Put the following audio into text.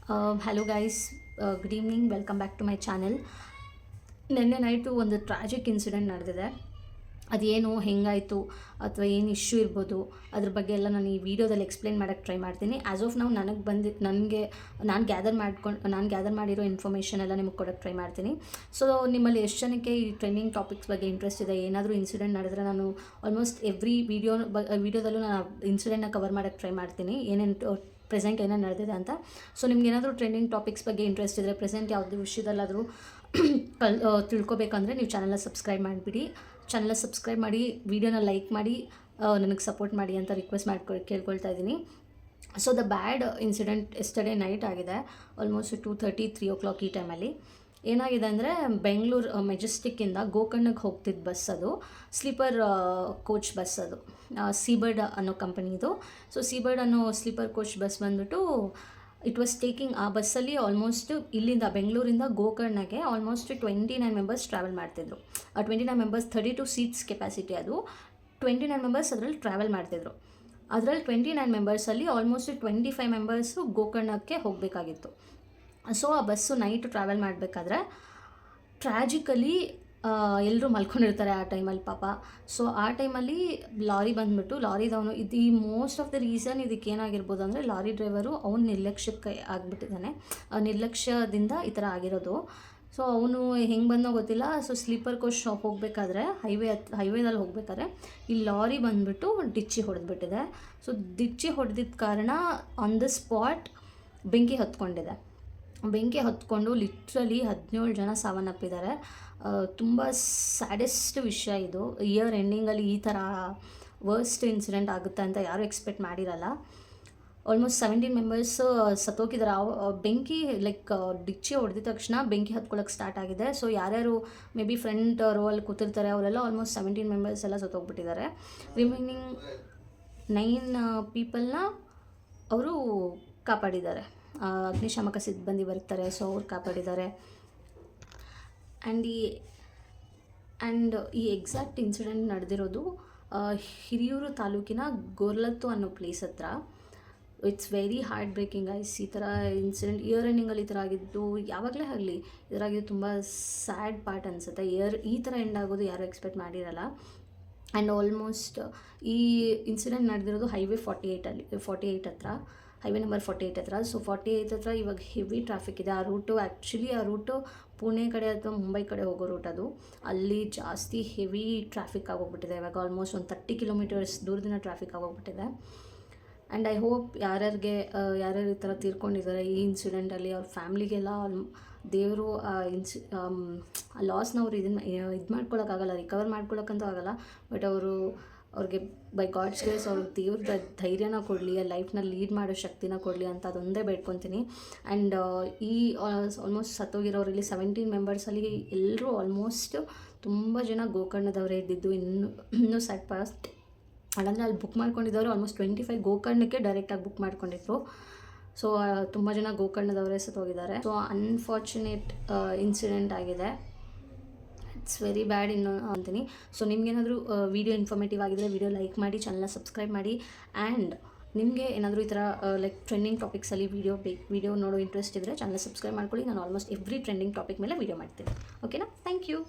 Hello guys, good evening, welcome back to my channel. ನಿನ್ನೆ night ಒಂದು tragic incident ನಡೆದಿದೆ. ಅದೇನು ಹೆಂಗಾಯಿತು ಅಥವಾ ಏನು ಇಶ್ಯೂ ಇರ್ಬೋದು ಅದ್ರ ಬಗ್ಗೆ ಎಲ್ಲ ನಾನು ಈ ವಿಡಿಯೋದಲ್ಲಿ ಎಕ್ಸ್ಪ್ಲೇನ್ ಮಾಡೋಕ್ಕೆ ಟ್ರೈ ಮಾಡ್ತೀನಿ. ಆ್ಯಸ್ ಆಫ್ ನಾವು ನಾನು ಗ್ಯಾದರ್ ಮಾಡಿರೋ ಇನ್ಫಾರ್ಮೇಷನ್ ಎಲ್ಲ ನಿಮಗೆ ಕೊಡೋಕ್ಕೆ ಟ್ರೈ ಮಾಡ್ತೀನಿ. ಸೊ ನಿಮ್ಮಲ್ಲಿ ಎಷ್ಟು ಜನಕ್ಕೆ ಈ ಟ್ರೆಂಡಿಂಗ್ ಟಾಪಿಕ್ಸ್ ಬಗ್ಗೆ ಇಂಟ್ರೆಸ್ಟ್ ಇದೆ, ಏನಾದರೂ ಇನ್ಸಿಡೆಂಟ್ ನಡೆದ್ರೆ ನಾನು ಆಲ್ಮೋಸ್ಟ್ ಎವ್ರಿ ವಿಡಿಯೋದಲ್ಲೂ ನಾನು ಇನ್ಸಿಡೆಂಟ್ನ ಕವರ್ ಮಾಡೋಕ್ಕೆ ಟ್ರೈ ಮಾಡ್ತೀನಿ, ಏನೇನು ಪ್ರೆಸೆಂಟ್ ಏನೇನು ನಡೆದಿದೆ ಅಂತ. ಸೊ ನಿಮ್ಗೆ ಏನಾದರೂ ಟ್ರೆಂಡಿಂಗ್ ಟಾಪಿಕ್ಸ್ ಬಗ್ಗೆ ಇಂಟ್ರೆಸ್ಟ್ ಇದ್ದರೆ, ಪ್ರೆಸೆಂಟ್ ಯಾವುದೇ ವಿಷಯದಲ್ಲಾದರೂ ತಿಳ್ಕೊಬೇಕಂದ್ರೆ ನೀವು ಚಾನಲ್ನ ಸಬ್ಸ್ಕ್ರೈಬ್ ಮಾಡಿಬಿಡಿ. ಚಾನಲ್ನ ಸಬ್ಸ್ಕ್ರೈಬ್ ಮಾಡಿ, ವಿಡಿಯೋನ ಲೈಕ್ ಮಾಡಿ, ನನಗೆ ಸಪೋರ್ಟ್ ಮಾಡಿ ಅಂತ ರಿಕ್ವೆಸ್ಟ್ ಕೇಳ್ಕೊಳ್ತಾ ಇದ್ದೀನಿ. So the bad incident yesterday night ಆಗಿದೆ, ಆಲ್ಮೋಸ್ಟ್ 2:30, 3 o'clock ಈ ಟೈಮಲ್ಲಿ. ಏನಾಗಿದೆ ಅಂದರೆ, ಬೆಂಗಳೂರು ಮೆಜೆಸ್ಟಿಕ್ಕಿಂದ ಗೋಕರ್ಣಕ್ಕೆ ಹೋಗ್ತಿದ್ದ ಬಸ್ ಅದು, ಸ್ಲೀಪರ್ ಕೋಚ್ ಬಸ್ ಅದು, ಸೀಬರ್ಡ್ ಅನ್ನೋ ಕಂಪನಿದು. ಸೊ ಸೀಬರ್ಡ್ ಅನ್ನೋ ಸ್ಲೀಪರ್ ಕೋಚ್ ಬಸ್ ಬಂದ್ಬಿಟ್ಟು ಇಟ್ ವಾಸ್ ಟೇಕಿಂಗ್, ಆ ಬಸ್ಸಲ್ಲಿ ಆಲ್ಮೋಸ್ಟ್ ಇಲ್ಲಿಂದ ಬೆಂಗಳೂರಿಂದ ಗೋಕರ್ಣಗೆ ಆಲ್ಮೋಸ್ಟ್ 29 ಮೆಂಬರ್ಸ್ ಟ್ರಾವೆಲ್ ಮಾಡ್ತಿದ್ರು. 29 ಮೆಂಬರ್ಸ್, 32 ಸೀಟ್ಸ್ ಕೆಪಾಸಿಟಿ ಅದು. 29 ಮೆಂಬರ್ಸ್ ಅದರಲ್ಲಿ ಟ್ರಾವೆಲ್ ಮಾಡ್ತಿದ್ರು. ಅದರಲ್ಲಿ 29 ಮೆಂಬರ್ಸಲ್ಲಿ ಆಲ್ಮೋಸ್ಟ್ 25 ಮೆಂಬರ್ಸು ಗೋಕರ್ಣಕ್ಕೆ ಹೋಗಬೇಕಾಗಿತ್ತು. ಸೊ ಆ ಬಸ್ಸು ನೈಟ್ ಟ್ರಾವೆಲ್ ಮಾಡಬೇಕಾದ್ರೆ ಟ್ರ್ಯಾಜಿಕಲಿ ಎಲ್ಲರೂ ಮಲ್ಕೊಂಡಿರ್ತಾರೆ ಆ ಟೈಮಲ್ಲಿ ಪಾಪ. ಸೊ ಆ ಟೈಮಲ್ಲಿ ಲಾರಿ ಬಂದುಬಿಟ್ಟು, ಲಾರಿದವನು, ಇದು ಈ ಮೋಸ್ಟ್ ಆಫ್ ದ ರೀಸನ್ ಇದಕ್ಕೆ ಏನಾಗಿರ್ಬೋದು ಅಂದರೆ, ಲಾರಿ ಡ್ರೈವರು ಅವ್ನು ನಿರ್ಲಕ್ಷ್ಯಕ್ಕೆ ಆಗಿಬಿಟ್ಟಿದ್ದಾನೆ. ನಿರ್ಲಕ್ಷ್ಯದಿಂದ ಈ ಥರ ಆಗಿರೋದು. ಸೊ ಅವನು ಹೆಂಗೆ ಬಂದೋ ಗೊತ್ತಿಲ್ಲ. ಸೊ ಸ್ಲೀಪರ್ ಕೋಚ್ ಹೋಗಬೇಕಾದ್ರೆ ಹೈವೇದಲ್ಲಿ ಹೋಗಬೇಕಾದ್ರೆ ಈ ಲಾರಿ ಬಂದುಬಿಟ್ಟು ಡಿಚ್ಚಿ ಹೊಡೆದ್ಬಿಟ್ಟಿದೆ. ಸೊ ಡಿಚ್ಚಿ ಹೊಡೆದಿದ್ದ ಕಾರಣ ಆನ್ ದ ಸ್ಪಾಟ್ ಬೆಂಕಿ ಹತ್ಕೊಂಡು ಲಿಟ್ರಲಿ 17 ಜನ ಸಾವನ್ನಪ್ಪಿದ್ದಾರೆ. ತುಂಬ ಸ್ಯಾಡೆಸ್ಟ್ ವಿಷಯ ಇದು. ಇಯರ್ ಎಂಡಿಂಗಲ್ಲಿ ಈ ಥರ ವರ್ಸ್ಟ್ ಇನ್ಸಿಡೆಂಟ್ ಆಗುತ್ತೆ ಅಂತ ಯಾರೂ ಎಕ್ಸ್ಪೆಕ್ಟ್ ಮಾಡಿರಲ್ಲ. ಆಲ್ಮೋಸ್ಟ್ 17 ಮೆಂಬರ್ಸ್ ಸತ್ತೋಗಿದ್ದಾರೆ. ಬೆಂಕಿ ಡಿಚ್ಚಿ ಹೊಡೆದಿದ ತಕ್ಷಣ ಬೆಂಕಿ ಹತ್ಕೊಳ್ಳೋಕೆ ಸ್ಟಾರ್ಟ್ ಆಗಿದೆ. ಸೊ ಯಾರ್ಯಾರು ಮೇ ಬಿ ಫ್ರಂಟ್ ರೋ ಅಲ್ಲಿ ಕೂತಿರ್ತಾರೆ ಅವರೆಲ್ಲ ಆಲ್ಮೋಸ್ಟ್ 17 ಮೆಂಬರ್ಸ್ ಎಲ್ಲ ಸತ್ತೋಗ್ಬಿಟ್ಟಿದ್ದಾರೆ. ರಿಮೈನಿಂಗ್ 9 ಪೀಪಲ್ನ ಅವರು ಕಾಪಾಡಿದ್ದಾರೆ. ಅಗ್ನಿಶಾಮಕ ಸಿಬ್ಬಂದಿ ಬರ್ತಾರೆ, ಸೊ ಅವ್ರು ಕಾಪಾಡಿದ್ದಾರೆ. ಆ್ಯಂಡ್ ಈ ಎಕ್ಸಾಕ್ಟ್ ಇನ್ಸಿಡೆಂಟ್ ನಡೆದಿರೋದು ಹಿರಿಯೂರು ತಾಲೂಕಿನ ಗೋರ್ಲತ್ತು ಅನ್ನೋ ಪ್ಲೇಸ್ ಹತ್ರ. It's very heart breaking ice. ಈ ಥರ ಇನ್ಸಿಡೆಂಟ್ ಇಯರ್ ಎಂಡಿಂಗಲ್ಲಿ ಈ ಥರ ಆಗಿದ್ದು, ಯಾವಾಗಲೇ ಆಗಲಿ ಈ ಥರ ಆಗಿದ್ದು ತುಂಬ ಸ್ಯಾಡ್ ಪಾರ್ಟ್ ಅನಿಸುತ್ತೆ. ಈ ಥರ ಎಂಡ್ ಆಗೋದು ಯಾರೂ ಎಕ್ಸ್ಪೆಕ್ಟ್ ಮಾಡಿರಲ್ಲ. ಆ್ಯಂಡ್ ಆಲ್ಮೋಸ್ಟ್ ಈ ಇನ್ಸಿಡೆಂಟ್ ನಡೆದಿರೋದು ಹೈವೇ 48 ಹತ್ರ, ಹೈವೇ ನಂಬರ್ 48 ಹತ್ರ. ಸೊ 48 ಹತ್ರ ಇವಾಗ ಹೆವಿ ಟ್ರಾಫಿಕ್ ಇದೆ. ಆ ರೂಟು ಪುಣೆ ಕಡೆ ಅಥವಾ ಮುಂಬೈ ಕಡೆ ಹೋಗೋ ರೂಟ್ ಅದು. ಅಲ್ಲಿ ಜಾಸ್ತಿ ಹೆವಿ ಟ್ರಾಫಿಕ್ ಆಗೋಗ್ಬಿಟ್ಟಿದೆ ಇವಾಗ. ಆಲ್ಮೋಸ್ಟ್ ಒಂದು 30 ಕಿಲೋಮೀಟರ್ಸ್ ದೂರದಿಂದ ಟ್ರಾಫಿಕ್ ಆಗೋಗ್ಬಿಟ್ಟಿದೆ. ಆ್ಯಂಡ್ ಐ ಹೋಪ್ ಯಾರ್ಯಾರು ಈ ಥರ ತೀರ್ಕೊಂಡಿದ್ದಾರೆ ಈ ಇನ್ಸಿಡೆಂಟಲ್ಲಿ, ಅವ್ರ ಫ್ಯಾಮ್ಲಿಗೆಲ್ಲ ದೇವರು ಆ ಲಾಸ್ನ ಅವ್ರು ಇದು ಮಾಡ್ಕೊಳಕ್ಕಾಗಲ್ಲ, ರಿಕವರ್ ಮಾಡ್ಕೊಳಕ್ಕಂತೂ ಆಗಲ್ಲ. ಬಟ್ ಅವ್ರಿಗೆ ಬೈ ಗಾಡ್ಸ್ ಗ್ರೇಸ್ ಅವ್ರಿಗೆ ದೇವ್ರ ಧೈರ್ಯನ ಕೊಡಲಿ, ಲೈಫ್ನ ಲೀಡ್ ಮಾಡೋ ಶಕ್ತಿನ ಕೊಡಲಿ ಅಂತ ಅದೊಂದೇ ಬೇಡ್ಕೊತೀನಿ. ಆ್ಯಂಡ್ ಈ ಆಲ್ಮೋಸ್ಟ್ ಸತ್ತೋಗಿರೋರಲ್ಲಿ 17 ಮೆಂಬರ್ಸಲ್ಲಿ ಎಲ್ಲರೂ ಆಲ್ಮೋಸ್ಟ್ ತುಂಬ ಜನ ಗೋಕರ್ಣದವರೇ ಇದ್ದಿದ್ದು. ಇನ್ನೂ ಸೆಟ್ ಪಾಸ್ಟ್ ಹಾಗಂದರೆ ಅಲ್ಲಿ ಬುಕ್ ಮಾಡ್ಕೊಂಡಿದ್ದವರು ಆಲ್ಮೋಸ್ಟ್ 25 ಗೋಕರ್ಣಕ್ಕೆ ಡೈರೆಕ್ಟಾಗಿ ಬುಕ್ ಮಾಡ್ಕೊಂಡಿದ್ರು. ಸೊ ತುಂಬ ಜನ ಗೋಕರ್ಣದವರೇ ಸತ್ತೋಗಿದ್ದಾರೆ. ಸೊ ಅನ್ಫಾರ್ಚುನೇಟ್ ಇನ್ಸಿಡೆಂಟ್ ಆಗಿದೆ. ಇಟ್ಸ್ ವೆರಿ ಬ್ಯಾಡ್ ಅಂತೀನಿ. ಸೊ ನಿಮ್ಗೇನಾದರೂ ವಿಡಿಯೋ ಇನ್ಫಾರ್ಮೇಟಿವ್ ಆಗಿದ್ದರೆ ವಿಡಿಯೋ ಲೈಕ್ ಮಾಡಿ, ಚಾನಲ್ನ ಸಬ್ಸ್ಕ್ರೈಬ್ ಮಾಡಿ. ಆ್ಯಂಡ್ ನಿಮಗೆ ಏನಾದರೂ ಈ ಥರ ಟ್ರೆಂಡಿಂಗ್ ಟಾಪಿಕ್ಸಲ್ಲಿ ವಿಡಿಯೋ ನೋಡೋ ಇಂಟ್ರೆಸ್ಟ್ ಇದ್ದರೆ ಚಾನಲ್ ಸಬ್ಸ್ಕ್ರೈಬ್ ಮಾಡ್ಕೊಳ್ಳಿ. ನಾನು ಆಲ್ಮೋಸ್ಟ್ ಎವ್ರಿ ಟ್ರೆಂಡಿಂಗ್ ಟಾಪಿಕ್ ಮೇಲೆ ವಿಡಿಯೋ ಮಾಡ್ತೀನಿ. ಓಕೆನಾ? Thank you.